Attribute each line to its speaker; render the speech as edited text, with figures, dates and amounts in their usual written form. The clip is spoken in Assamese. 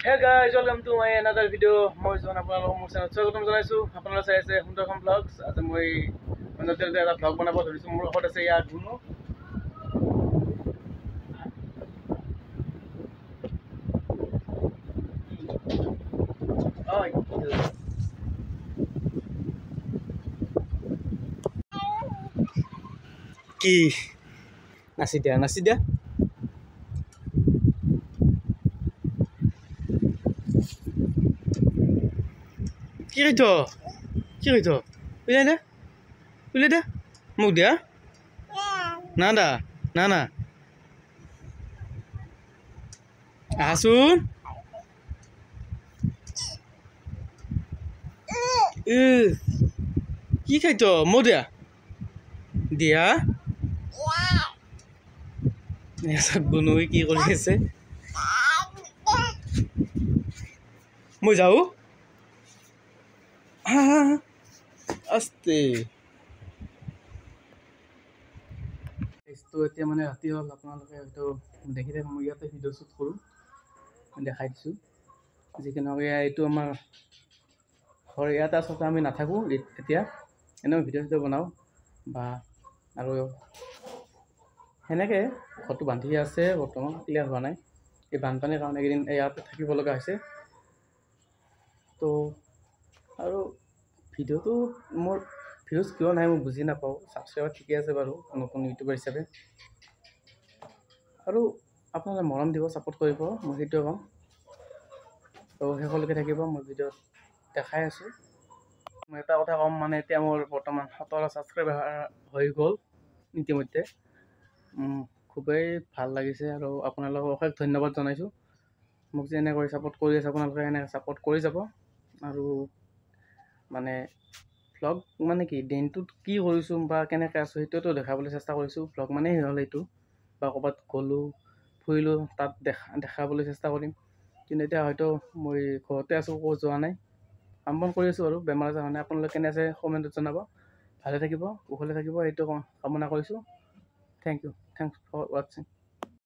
Speaker 1: Hey guys, welcome to my another video. Moi jon আপোনালোকক মোৰ চেনেলত স্বাগতম জনাইছো। আপোনালোকে চাই আছে সুন্দৰখন ব্লগছ। আজি মই অন্যতে এটা ব্লগ বনাব ধৰিছো। মোৰ লগত আছে ইয়াৰ গুণু। ঐ কি নাচি দিয়া কি কইছ উলিয়াই দে মোক দিয়া না আহাচোন কি খাইছ মোক দিয়া গুণুই কি কৰি আছে মই যাওঁ আস্তে এতিয়া মানে ৰাতি হ'ল আপোনালোকে হয়তো দেখি থাকে মই ইয়াতে ভিডিঅ' শ্বুট কৰোঁ দেখাই দিছোঁ যিকি নহওক এইটো আমাৰ ঘৰ ইয়াতে আচলতে আমি নাথাকোঁ এতিয়া এনেও ভিডিঅ' বনাওঁ বা আৰু সেনেকৈ ঘৰটো বান্ধি আছে বৰ্তমান ক্লিয়াৰ হোৱা নাই এই বানপানীৰ কাৰণে এইকেইদিন ইয়াতে থাকিব লগা হৈছে তো আৰু ভিডিঅ'টো মোৰ ভিউজ কিয় নাই মই বুজি নাপাওঁ ছাবস্ক্ৰাইবাৰ ঠিকে আছে বাৰু নতুন ইউটিউবাৰ হিচাপে আৰু আপোনালোকে মৰম দিব ছাপোৰ্ট কৰিব মই সেইটোৱে ক'ম তো শেষলৈকে থাকিব মই ভিডিঅ'ত দেখাই আছোঁ মই এটা কথা ক'ম মানে এতিয়া মোৰ বৰ্তমান 17 ছাবস্ক্ৰাইবাৰ হৈ গ'ল ইতিমধ্যে খুবেই ভাল লাগিছে আৰু আপোনালোকক অশেষ ধন্যবাদ জনাইছোঁ মোক যে এনেকৈ ছাপোৰ্ট কৰি আছে আপোনালোকে এনেকৈ ছাপোৰ্ট কৰি যাব আৰু মানে ভ্লগ মানে কি দিনটোত কি কৰিছোঁ বা কেনেকৈ আছোঁ সেইটোতো দেখাবলৈ চেষ্টা কৰিছোঁ ভ্লগ মানে হ'ল এইটো বা ক'ৰবাত গ'লোঁ ফুৰিলোঁ তাত দেখাবলৈ চেষ্টা কৰিম কিন্তু এতিয়া হয়তো মই ঘৰতে আছোঁ ক'ত যোৱা নাই কাম বন কৰি আছোঁ আৰু বেমাৰ আজাৰ কাৰণে আপোনালোকে কেনে আছে কমেণ্টত জনাব ভালে থাকিব কুশলে থাকিব এইটো কামনা কৰিছোঁ থেংক ইউ ফৰ ৱাটছিং